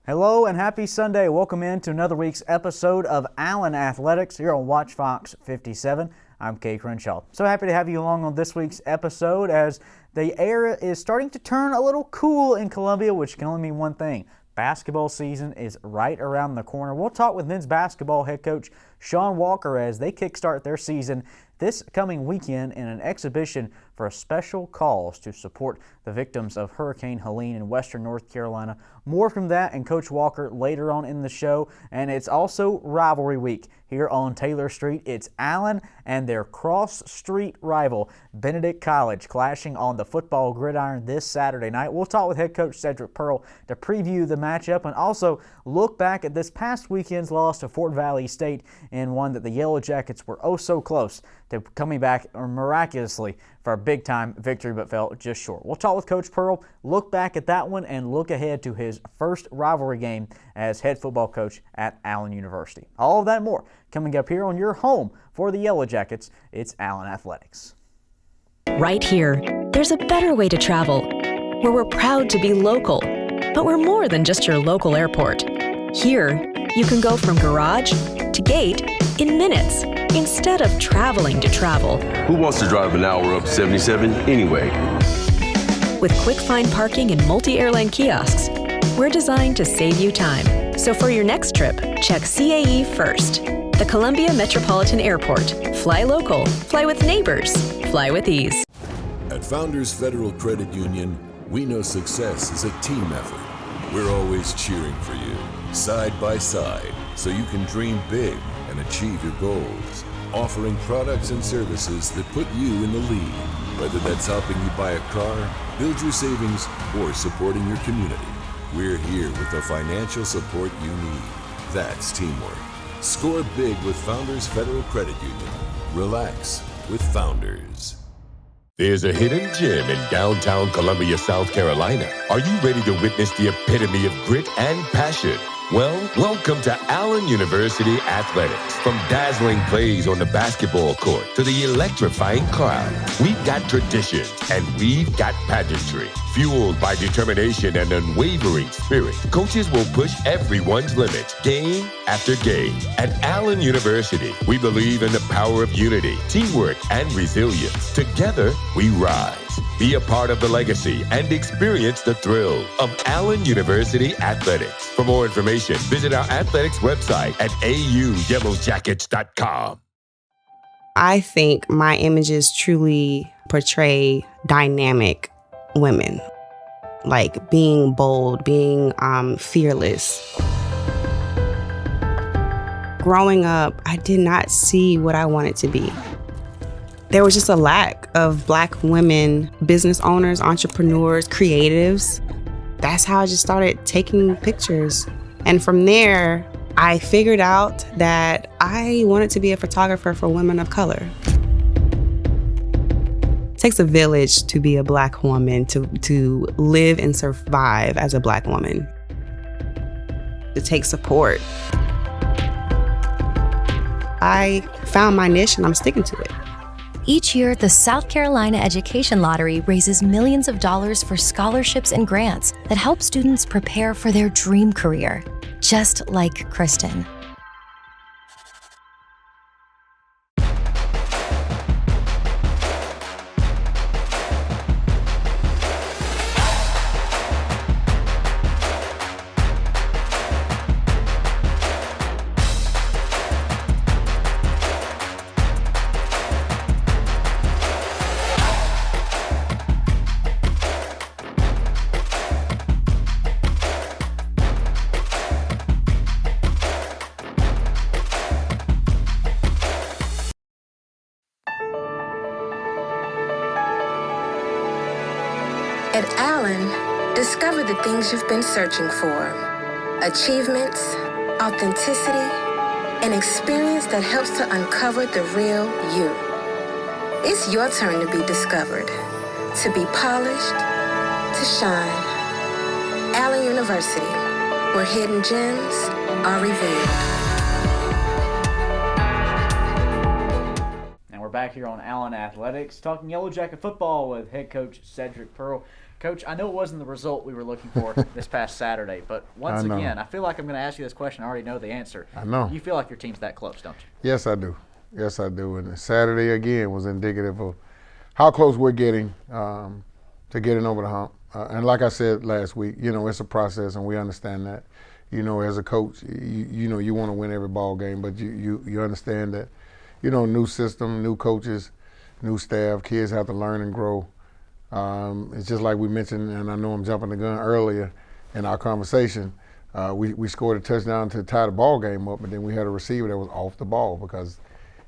Hello and happy Sunday. Welcome in to another week's episode of Allen Athletics here on WACH-FOX 57. I'm Kay Crenshaw. So happy to have you along on this week's episode as the air is starting to turn a little cool in Columbia, which can only mean one thing. Basketball season is right around the corner. We'll talk with men's basketball head coach Shawn Walker as they kickstart their season this coming weekend in an exhibition for a special cause to support the victims of Hurricane Helene in western North Carolina. More from that and Coach Walker later on in the show. And it's also rivalry week here on Taylor Street. It's Allen and their cross-street rival, Benedict College, clashing on the football gridiron this Saturday night. We'll talk with head coach Cedric Pearl to preview the matchup and also look back at this past weekend's loss to Fort Valley State in one that the Yellow Jackets were oh so close to coming back miraculously for a big-time victory but fell just short. We'll talk with Coach Pearl, look back at that one, and look ahead to his first rivalry game as head football coach at Allen University. All of that and more coming up here on your home for the Yellow Jackets. It's Allen Athletics. Right here, there's a better way to travel, where we're proud to be local, but we're more than just your local airport. Here, you can go from garage to gate in minutes, instead of traveling to travel. Who wants to drive an hour up 77 anyway? With quick find parking and multi-airline kiosks, we're designed to save you time. So for your next trip, check CAE first. The Columbia Metropolitan Airport. Fly local, fly with neighbors, fly with ease. At Founders Federal Credit Union, we know success is a team effort. We're always cheering for you, side by side, so you can dream big and achieve your goals, offering products and services that put you in the lead, whether that's helping you buy a car, build your savings, or supporting your community. We're here with the financial support you need. That's teamwork. Score big with Founders Federal Credit Union. Relax with Founders. There's a hidden gem in downtown Columbia, South Carolina. Are you ready to witness the epitome of grit and passion? Well, welcome to Allen University Athletics. From dazzling plays on the basketball court to the electrifying crowd, we've got tradition and we've got pageantry. Fueled by determination and unwavering spirit, coaches will push everyone's limits, game after game. At Allen University, we believe in the power of unity, teamwork, and resilience. Together, we rise. Be a part of the legacy and experience the thrill of Allen University Athletics. For more information, visit our athletics website at auyellowjackets.com. I think my images truly portray dynamic women, like being bold, being fearless. Growing up, I did not see what I wanted to be. There was just a lack of Black women, business owners, entrepreneurs, creatives. That's how I just started taking pictures. And from there, I figured out that I wanted to be a photographer for women of color. It takes a village to be a Black woman, to live and survive as a Black woman. It takes support. I found my niche and I'm sticking to it. Each year, the South Carolina Education Lottery raises millions of dollars for scholarships and grants that help students prepare for their dream career, just like Kristen. At Allen, discover the things you've been searching for. Achievements, authenticity, an experience that helps to uncover the real you. It's your turn to be discovered, to be polished, to shine. Allen University, where hidden gems are revealed. And we're back here on Allen Athletics, talking Yellow Jacket football with head coach Cedric Pearl. Coach, I know it wasn't the result we were looking for this past Saturday, but once again, I feel like I'm going to ask you this question. I already know the answer. I know. You feel like your team's that close, don't you? Yes, I do. Yes, I do. And Saturday, again, was indicative of how close we're getting to getting over the hump. And like I said last week, it's a process, and we understand that. As a coach, you want to win every ball game, but you understand that, new system, new coaches, new staff, kids have to learn and grow. It's just like we mentioned, and I know I'm jumping the gun earlier in our conversation. We scored a touchdown to tie the ball game up, but then we had a receiver that was off the ball because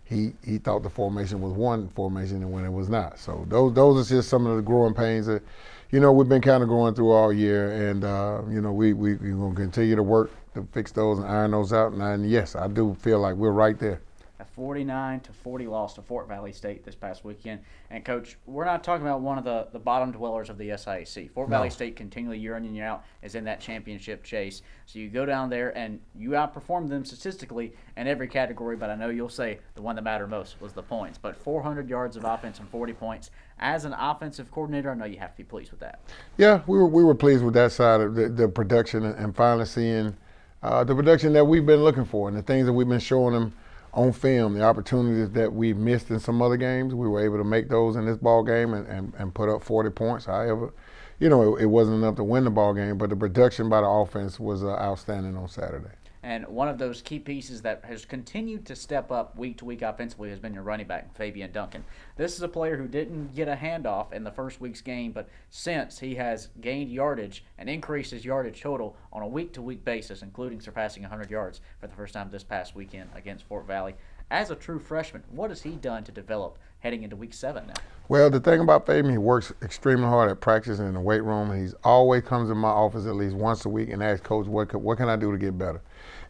he thought the formation was one formation and when it was not. So those are just some of the growing pains that we've been kind of going through all year, and we're going to continue to work to fix those and iron those out. And yes, I do feel like we're right there. A 49-40 loss to Fort Valley State this past weekend. And, Coach, we're not talking about one of the bottom dwellers of the SIAC. Fort Valley State continually year in and year out is in that championship chase. So you go down there and you outperform them statistically in every category, but I know you'll say the one that mattered most was the points. But 400 yards of offense and 40 points. As an offensive coordinator, I know you have to be pleased with that. Yeah, we were pleased with that side of the production and finally seeing the production that we've been looking for and the things that we've been showing them on film, the opportunities that we missed in some other games. We were able to make those in this ball game and put up 40 points. However, it wasn't enough to win the ball game, but the production by the offense was outstanding on Saturday. And one of those key pieces that has continued to step up week to week offensively has been your running back, Fabian Duncan. This is a player who didn't get a handoff in the first week's game, but since he has gained yardage and increased his yardage total on a week-to-week basis, including surpassing 100 yards for the first time this past weekend against Fort Valley. As a true freshman, what has he done to develop heading into week 7 now? Well, the thing about Fabian, he works extremely hard at practice and in the weight room. He's always comes in my office at least once a week and asks, Coach, what can I do to get better?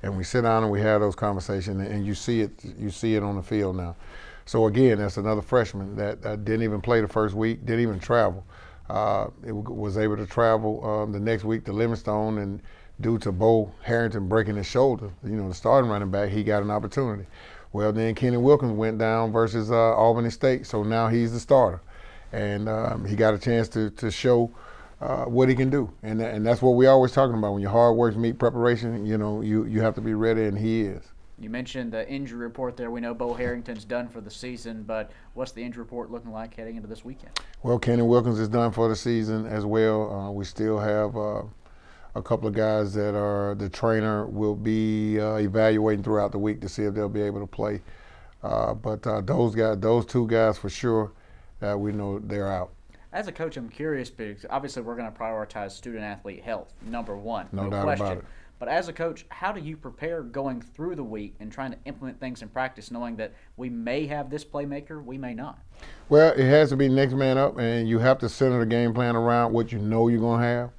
And we sit down and we have those conversations, and you see it on the field now. So again, that's another freshman that didn't even play the first week, didn't even travel. Was able to travel the next week to Livingstone, and due to Bo Harrington breaking his shoulder, the starting running back, he got an opportunity. Well, then Kenny Wilkins went down versus Albany State, so now he's the starter. And he got a chance to show what he can do. And that's what we always talking about. When your hard work meet preparation, you have to be ready, and he is. You mentioned the injury report there. We know Bo Harrington's done for the season, but what's the injury report looking like heading into this weekend? Well, Kenny Wilkins is done for the season as well. We still have a couple of guys that the trainer will be evaluating throughout the week to see if they'll be able to play. But those two guys for sure, we know they're out. As a coach, I'm curious because obviously we're going to prioritize student-athlete health, number one. No doubt question. about it. But as a coach, how do you prepare going through the week and trying to implement things in practice, knowing that we may have this playmaker, we may not? Well, it has to be next man up, and you have to center the game plan around what you know you're going to have.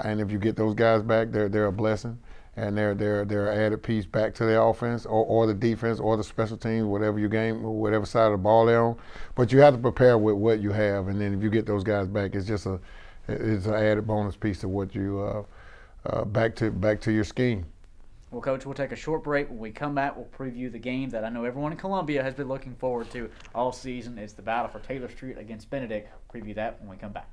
And if you get those guys back, they're a blessing, and they're an added piece back to the offense or the defense or the special teams, whatever your game, whatever side of the ball they're on. But you have to prepare with what you have, and then if you get those guys back, it's an added bonus piece to what you back to your scheme. Well, Coach, we'll take a short break. When we come back, we'll preview the game that I know everyone in Columbia has been looking forward to all season. It's the battle for Taylor Street against Benedict. We'll preview that when we come back.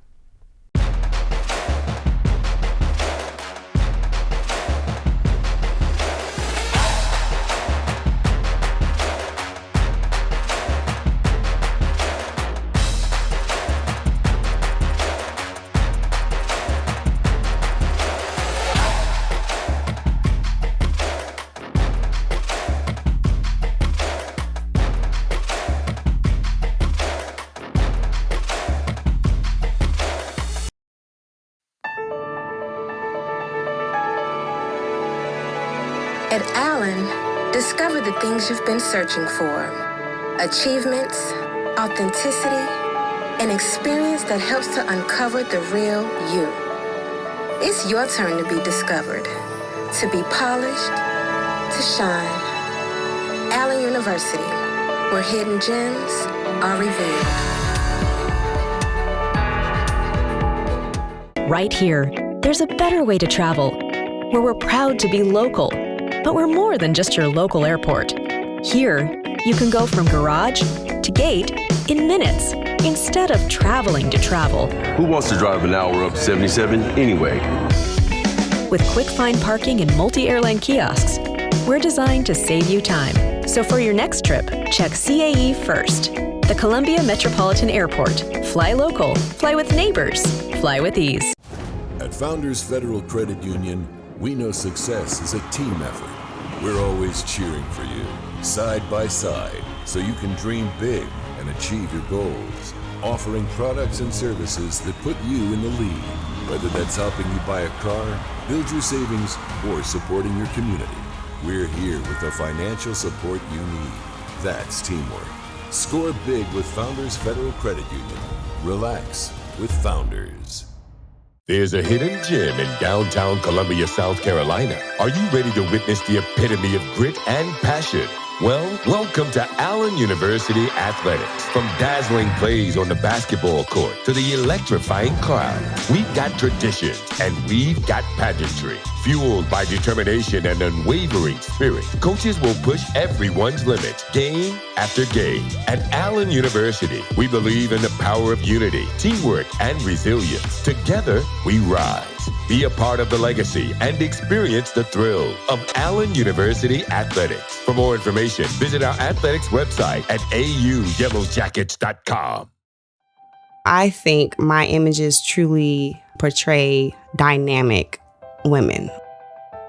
At Allen, discover the things you've been searching for. Achievements, authenticity, an experience that helps to uncover the real you. It's your turn to be discovered, to be polished, to shine. Allen University, where hidden gems are revealed. Right here, there's a better way to travel, where we're proud to be local, but we're more than just your local airport. Here, you can go from garage to gate in minutes. instead of traveling to travel. Who wants to drive an hour up 77 anyway? With quick find parking and multi-airline kiosks, we're designed to save you time. So for your next trip, check CAE first. The Columbia Metropolitan Airport. Fly local, fly with neighbors, fly with ease. At Founders Federal Credit Union, we know success is a team effort. We're always cheering for you, side by side, so you can dream big and achieve your goals. Offering products and services that put you in the lead, whether that's helping you buy a car, build your savings, or supporting your community. We're here with the financial support you need. That's teamwork. Score big with Founders Federal Credit Union. Relax with Founders. There's a hidden gem in downtown Columbia, South Carolina. Are you ready to witness the epitome of grit and passion? Well, welcome to Allen University Athletics. From dazzling plays on the basketball court to the electrifying crowd, we've got tradition and we've got pageantry. Fueled by determination and unwavering spirit, coaches will push everyone's limits, game after game. At Allen University, we believe in the power of unity, teamwork, and resilience. Together, we rise. Be a part of the legacy and experience the thrill of Allen University Athletics. For more information, visit our athletics website at auyellowjackets.com. I think my images truly portray dynamic women,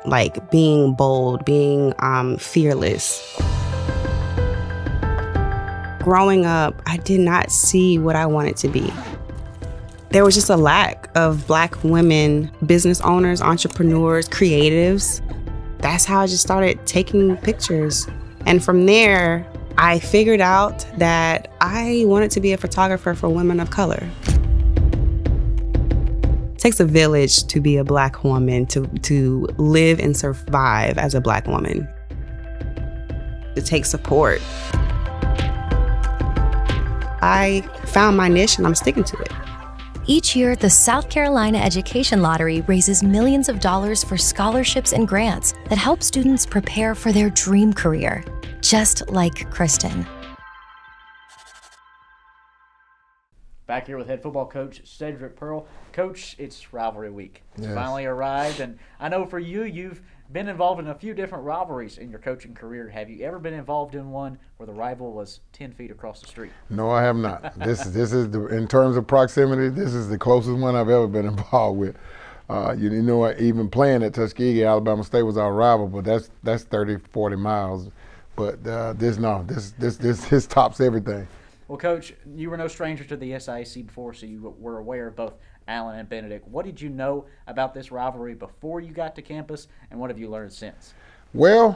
like being bold, being fearless. Growing up, I did not see what I wanted to be. There was just a lack of Black women, business owners, entrepreneurs, creatives. That's how I just started taking pictures. And from there, I figured out that I wanted to be a photographer for women of color. It takes a village to be a Black woman, to live and survive as a Black woman. It takes support. I found my niche and I'm sticking to it. Each year, the South Carolina Education Lottery raises millions of dollars for scholarships and grants that help students prepare for their dream career, just like Kristen. Back here with head football coach Cedric Pearl. Coach, it's rivalry week. It's finally arrived, and I know for you, you've been involved in a few different rivalries in your coaching career. Have you ever been involved in one where the rival was 10 feet across the street? No, I have not. This is in terms of proximity, this is the closest one I've ever been involved with. You know, even playing at Tuskegee, Alabama State was our rival, but that's 30, 40 miles. But this tops everything. Well, Coach, you were no stranger to the SIAC before, so you were aware of both Allen and Benedict. What did you know about this rivalry before you got to campus, and what have you learned since? Well,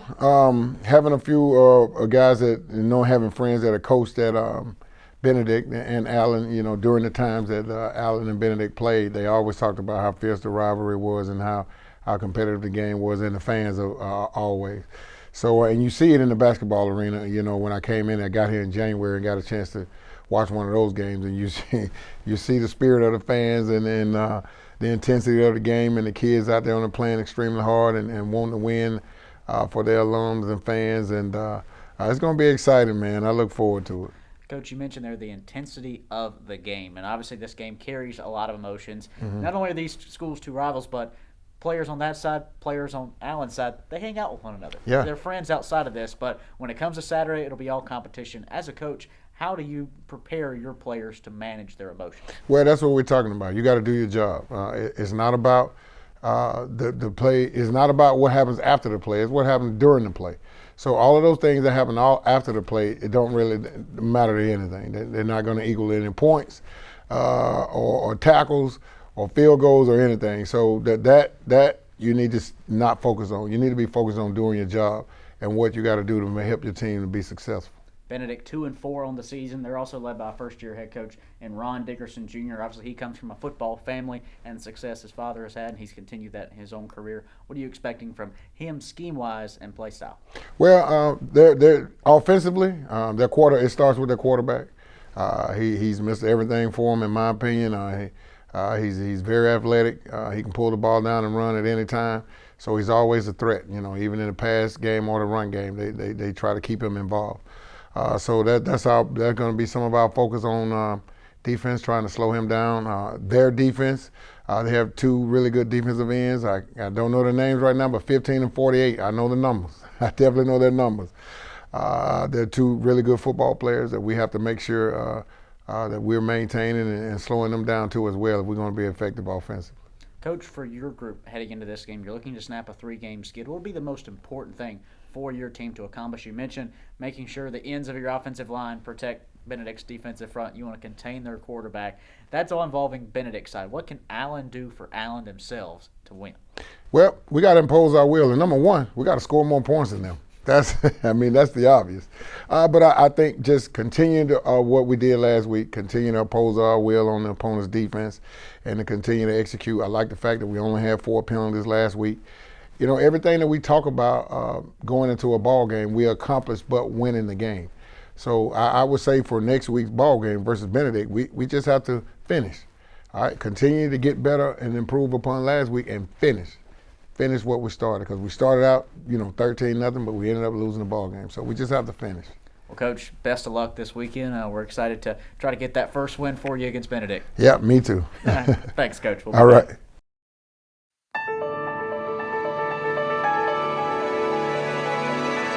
having a few guys that, having friends that are coached at Benedict and Allen, during the times that Allen and Benedict played, they always talked about how fierce the rivalry was and how competitive the game was, and the fans are always. So, and you see it in the basketball arena. When I came in, I got here in January and got a chance to watch one of those games, and you see the spirit of the fans and then the intensity of the game, and the kids out there on the playing extremely hard and wanting to win for their alums and fans, and it's going to be exciting, man. I look forward to it. Coach, you mentioned there the intensity of the game, and obviously this game carries a lot of emotions. Mm-hmm. Not only are these schools two rivals, but players on that side, players on Allen's side, they hang out with one another. Yeah. They're friends outside of this, but when it comes to Saturday, it'll be all competition. As a coach, how do you prepare your players to manage their emotions? Well, that's what we're talking about. You got to do your job. It's not about the play. It's not about what happens after the play. It's what happens during the play. So all of those things that happen all after the play, it don't really matter to anything. They're not going to equal any points or tackles or field goals or anything. So that you need to not focus on. You need to be focused on doing your job and what you got to do to help your team to be successful. Benedict 2-4 on the season. They're also led by a first-year head coach in Ron Dickerson Jr. Obviously, he comes from a football family and the success his father has had, and he's continued that in his own career. What are you expecting from him scheme-wise and play style? Well, they're offensively, it starts with their quarterback. He's missed everything for him, in my opinion. He's very athletic. He can pull the ball down and run at any time. So he's always a threat. Even in the pass game or the run game, they try to keep him involved. So that's going to be some of our focus on defense trying to slow him down. Their defense, they have two really good defensive ends. I don't know their names right now, but 15 and 48, I know the numbers. I definitely know their numbers. They're two really good football players that we have to make sure that we're maintaining and slowing them down too as well if we're going to be effective offensively. Coach, for your group heading into this game, you're looking to snap a 3-game skid. What will be the most important thing for your team to accomplish? You mentioned making sure the ends of your offensive line protect Benedict's defensive front. You want to contain their quarterback. That's all involving Benedict's side. What can Allen do for Allen themselves to win? Well, we got to impose our will. And number one, we got to score more points than them. That's the obvious. But I think just continuing to what we did last week, continue to oppose our will on the opponent's defense and to continue to execute. I like the fact that we only had 4 penalties last week. You know, everything that we talk about going into a ball game, we accomplished but winning the game. So I would say for next week's ball game versus Benedict, we just have to finish. All right, continue to get better and improve upon last week and finish what we started, because we started out, 13-0, but we ended up losing the ball game. So we just have to finish. Well, Coach, best of luck this weekend. We're excited to try to get that first win for you against Benedict. Yeah, me too. Thanks, Coach. All right.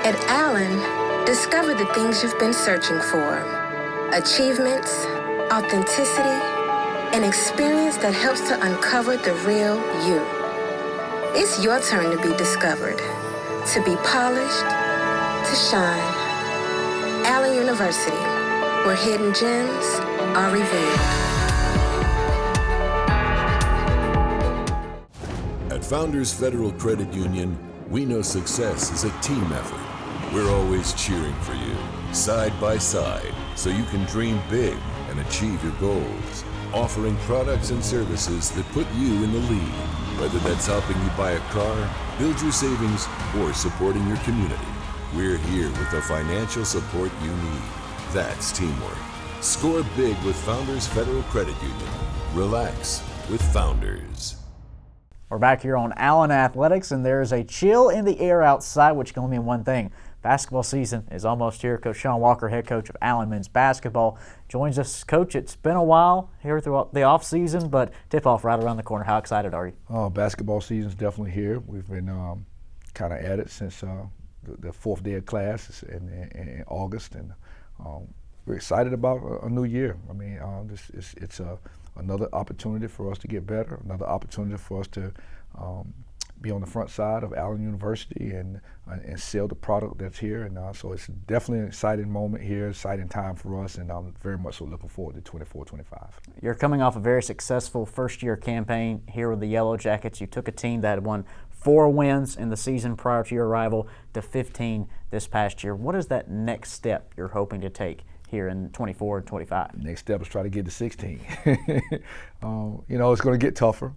At Allen, discover the things you've been searching for. Achievements, authenticity, an experience that helps to uncover the real you. It's your turn to be discovered, to be polished, to shine. Allen University, where hidden gems are revealed. At Founders Federal Credit Union, we know success is a team effort. We're always cheering for you, side by side, so you can dream big and achieve your goals. Offering products and services that put you in the lead. Whether that's helping you buy a car, build your savings, or supporting your community, we're here with the financial support you need. That's teamwork. Score big with Founders Federal Credit Union. Relax with Founders. We're back here on Allen Athletics, and there's a chill in the air outside, which can only mean one thing. Basketball season is almost here. Coach Shawn Walker, head coach of Allen men's basketball, joins us. Coach, it's been a while here throughout the off season, but tip-off right around the corner. How excited are you? Oh, basketball season's definitely here. We've been kind of at it since the fourth day of class in August, and we're excited about a new year. I mean, it's another opportunity for us to get better, another opportunity for us to be on the front side of Allen University and sell the product that's here. And so it's definitely an exciting moment here, exciting time for us, and I'm very much so looking forward to 24-25. You're coming off a very successful first-year campaign here with the Yellow Jackets. You took a team that had won 4 wins in the season prior to your arrival to 15 this past year. What is that next step you're hoping to take here in 24 and 25? Next step is try to get to 16. It's going to get tougher.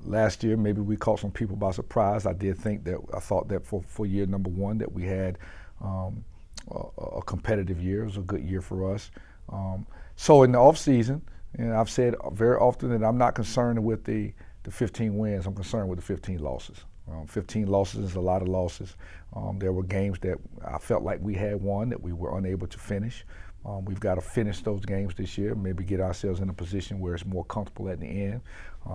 Last year, maybe we caught some people by surprise. I thought that for year number 1 that we had a competitive year. It was a good year for us. So in the off season, and I've said very often that I'm not concerned with the 15 wins. I'm concerned with the 15 losses. 15 losses is a lot of losses. There were games that I felt like we had won that we were unable to finish. We've got to finish those games this year, maybe get ourselves in a position where it's more comfortable at the end.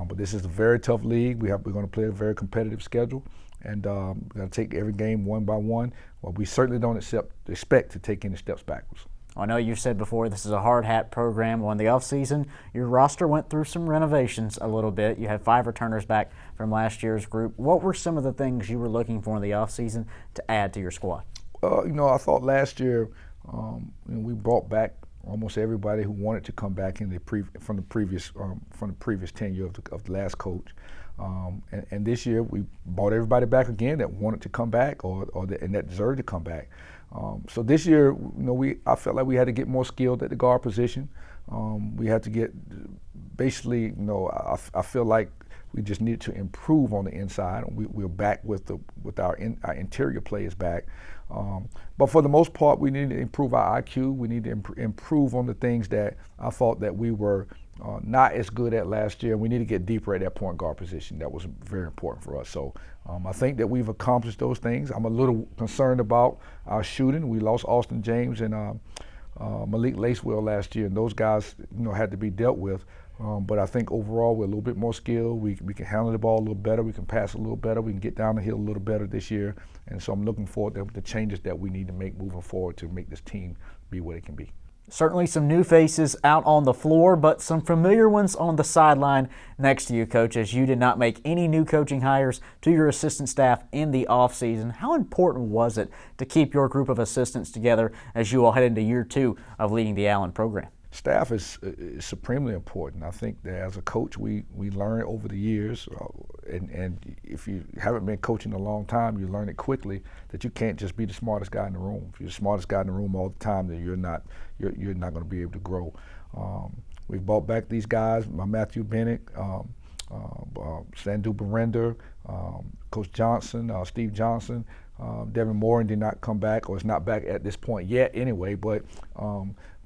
But this is a very tough league. We're going to play a very competitive schedule, and we're going to take every game one by one. Well, we certainly don't expect to take any steps backwards. I know you said before this is a hard hat program. On the offseason, your roster went through some renovations a little bit. You had 5 returners back from last year's group. What were some of the things you were looking for in the offseason to add to your squad? I thought last year we brought back almost everybody who wanted to come back from the previous tenure of the last coach. And this year we brought everybody back again that wanted to come back and that deserved to come back. So this year, I felt like we had to get more skilled at the guard position. We had to get basically, I feel like we just needed to improve on the inside. We're back with our interior players back. But for the most part, we need to improve our IQ. We need to improve on the things that I thought that we were not as good at last year. We need to get deeper at that point guard position. That was very important for us. So I think that we've accomplished those things. I'm a little concerned about our shooting. We lost Austin James and Malik Lacewell last year, and those guys, had to be dealt with. But I think overall we're a little bit more skilled. We can handle the ball a little better. We can pass a little better. We can get down the hill a little better this year. And so I'm looking forward to the changes that we need to make moving forward to make this team be what it can be. Certainly some new faces out on the floor, but some familiar ones on the sideline next to you, Coach, as you did not make any new coaching hires to your assistant staff in the offseason. How important was it to keep your group of assistants together as you all head into year 2 of leading the Allen program? Staff is supremely important. I think that as a coach, we learn over the years, and if you haven't been coaching a long time, you learn it quickly that you can't just be the smartest guy in the room. If you're the smartest guy in the room all the time, then you're not going to be able to grow. We've brought back these guys, Matthew Bennett, Sandu Barender, Coach Johnson, Steve Johnson. Devin Moore did not come back, or is not back at this point yet anyway, but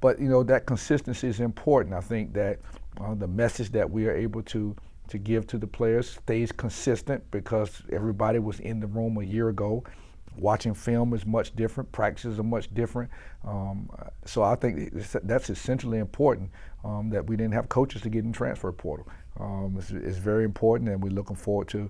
that consistency is important. I think that the message that we are able to give to the players stays consistent, because everybody was in the room a year ago. Watching film is much different. Practices are much different. So I think that's essentially important, that we didn't have coaches to get in transfer portal. It's very important, and we're looking forward to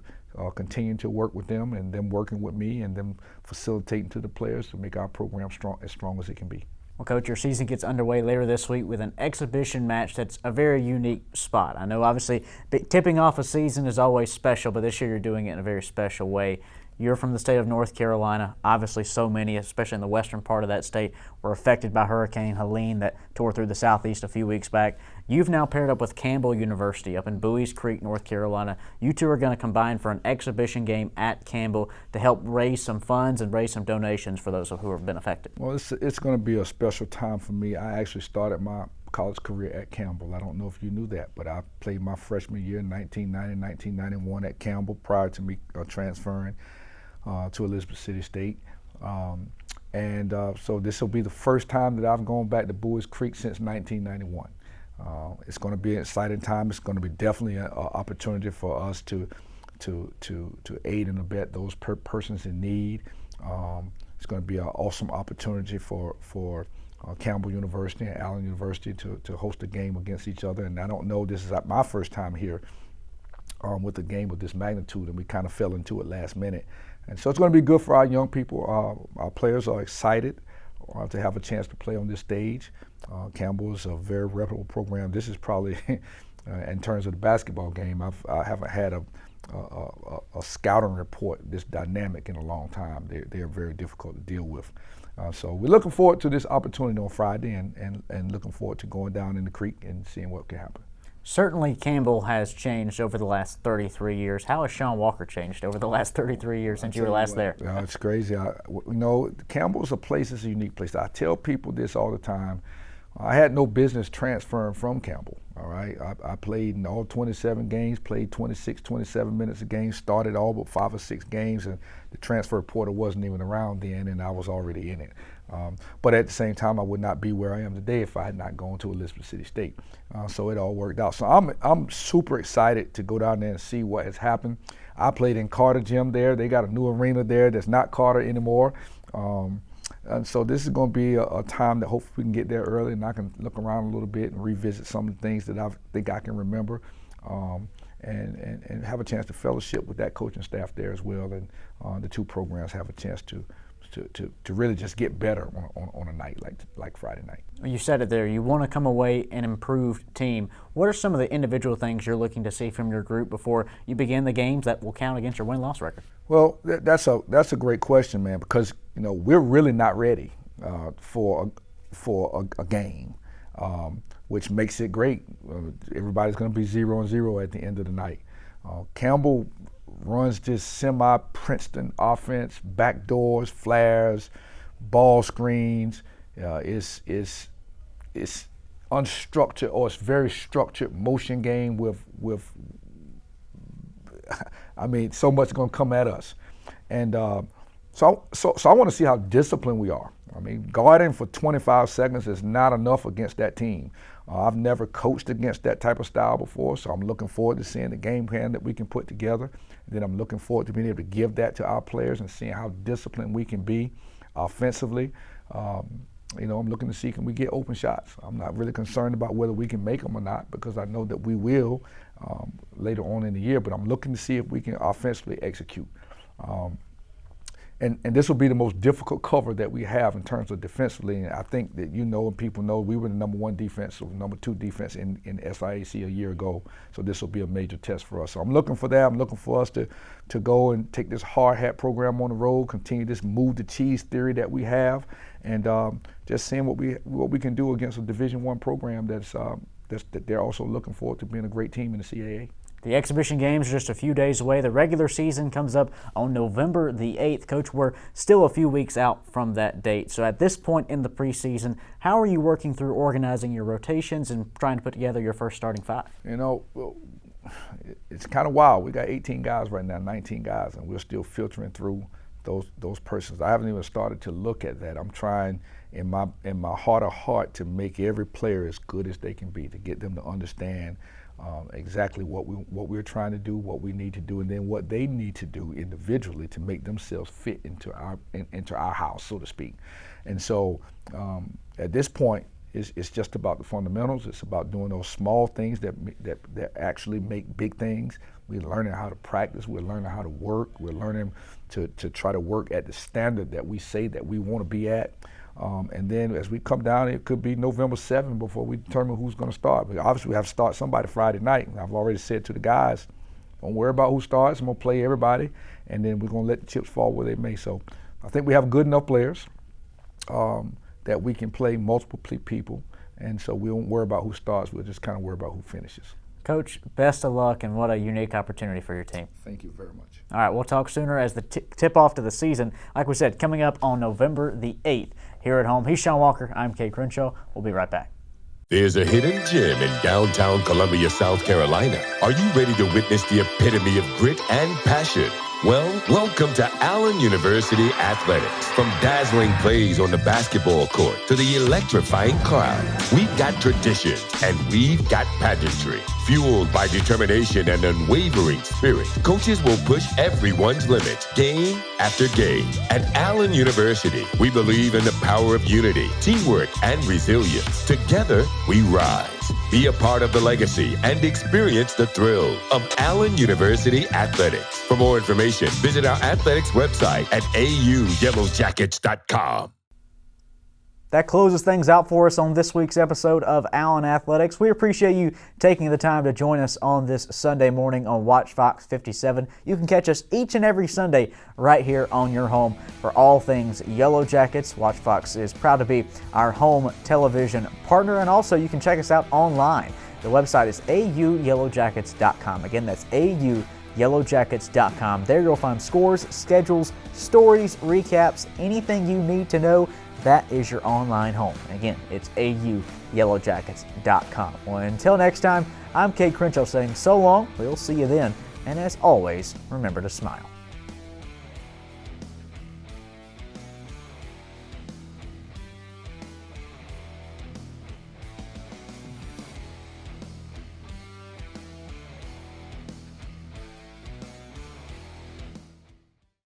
continuing to work with them, and them working with me, and them facilitating to the players to make our program as strong as it can be. Well, Coach, your season gets underway later this week with an exhibition match that's a very unique spot. I know, obviously, tipping off a season is always special, but this year you're doing it in a very special way. You're from the state of North Carolina. Obviously, so many, especially in the western part of that state, were affected by Hurricane Helene that tore through the southeast a few weeks back. You've now paired up with Campbell University up in Bowie's Creek, North Carolina. You two are going to combine for an exhibition game at Campbell to help raise some funds and raise some donations for those who have been affected. Well, it's going to be a special time for me. I actually started my college career at Campbell. I don't know if you knew that, but I played my freshman year in 1990, 1991 at Campbell prior to me transferring to Elizabeth City State. So this will be the first time that I've gone back to Bowie's Creek since 1991. It's going to be an exciting time. It's going to be definitely an opportunity for us to aid and abet those persons in need. It's going to be an awesome opportunity for Campbell University and Allen University to host a game against each other. And I don't know, this is my first time here with a game of this magnitude, and we kind of fell into it last minute. And so it's going to be good for our young people. Our players are excited to have a chance to play on this stage. Campbell is a very reputable program. This is probably, in terms of the basketball game, I haven't had a scouting report this dynamic in a long time. They're very difficult to deal with. So we're looking forward to this opportunity on Friday, and looking forward to going down in the creek and seeing what can happen. Certainly Campbell has changed over the last 33 years. How has Shawn Walker changed over the last 33 years since you were last there? It's crazy. Campbell's a place, it's a unique place. I tell people this all the time. I had no business transferring from Campbell, all right? I played in all 27 games, played 26, 27 minutes a game, started all but 5 or 6 games, and the transfer portal wasn't even around then, and I was already in it. But at the same time, I would not be where I am today if I had not gone to Elizabeth City State. So it all worked out. So I'm super excited to go down there and see what has happened. I played in Carter Gym there. They got a new arena there that's not Carter anymore. And so this is going to be a time that hopefully we can get there early, and I can look around a little bit and revisit some of the things that I think I can remember, and have a chance to fellowship with that coaching staff there as well. And the two programs have a chance to really just get better on a night like Friday night. You said it there. You want to come away an improved team. What are some of the individual things you're looking to see from your group before you begin the games that will count against your win-loss record? Well, that's a great question, man, because we're really not ready for a game, which makes it great. Everybody's going to be 0-0 at the end of the night. Campbell runs this semi-Princeton offense, backdoors, flares, ball screens. It's unstructured, or it's very structured motion game with so much going to come at us. And so I want to see how disciplined we are. Guarding for 25 seconds is not enough against that team. I've never coached against that type of style before, so I'm looking forward to seeing the game plan that we can put together. And then I'm looking forward to being able to give that to our players and seeing how disciplined we can be offensively. I'm looking to see can we get open shots. I'm not really concerned about whether we can make them or not because I know that we will later on in the year, but I'm looking to see if we can offensively execute. And this will be the most difficult cover that we have in terms of defensively. And I think that and people know we were the number 1 defense or number 2 defense in SIAC a year ago. So this will be a major test for us. So I'm looking for that. I'm looking for us to go and take this hard hat program on the road, continue this move the cheese theory that we have, and just seeing what we can do against a Division I program that they're also looking forward to being a great team in the CAA. The exhibition games are just a few days away. The regular season comes up on November the 8th. Coach, we're still a few weeks out from that date. So at this point in the preseason, how are you working through organizing your rotations and trying to put together your first starting 5? It's kind of wild. We got 18 guys right now, 19 guys, and we're still filtering through those persons. I haven't even started to look at that. I'm trying in my heart of heart to make every player as good as they can be, to get them to understand exactly what we're trying to do, what we need to do, and then what they need to do individually to make themselves fit into our house, so to speak. And so at this point, it's just about the fundamentals. It's about doing those small things that actually make big things. We're learning how to practice. We're learning how to work. We're learning to try to work at the standard that we say that we want to be at. And then as we come down, it could be November 7th before we determine who's going to start. But obviously we have to start somebody Friday night. I've already said to the guys, don't worry about who starts. I'm going to play everybody, and then we're going to let the chips fall where they may. So I think we have good enough players that we can play multiple people, and so we won't worry about who starts. We'll just kind of worry about who finishes. Coach, best of luck, and what a unique opportunity for your team. Thank you very much. All right, we'll talk sooner as the tip-off to the season, like we said, coming up on November the 8th here at home. He's Shawn Walker. I'm Kay Crenshaw. We'll be right back. There's a hidden gem in downtown Columbia, South Carolina. Are you ready to witness the epitome of grit and passion? Well, welcome to Allen University Athletics. From dazzling plays on the basketball court to the electrifying crowd, we've got tradition and we've got pageantry. Fueled by determination and unwavering spirit, coaches will push everyone's limits game after game. At Allen University, we believe in the power of unity, teamwork, and resilience. Together, we rise. Be a part of the legacy and experience the thrill of Allen University Athletics. For more information, visit our athletics website at auyellowjackets.com. That closes things out for us on this week's episode of Allen Athletics. We appreciate you taking the time to join us on this Sunday morning on WACH-FOX 57. You can catch us each and every Sunday right here on your home for all things Yellow Jackets. WACH-FOX is proud to be our home television partner, and also you can check us out online. The website is auyellowjackets.com. Again, that's auyellowjackets.com. There you'll find scores, schedules, stories, recaps, anything you need to know. That is your online home. Again, it's auyellowjackets.com. Well, until next time, I'm Kate Crenshaw saying so long. We'll see you then. And as always, remember to smile.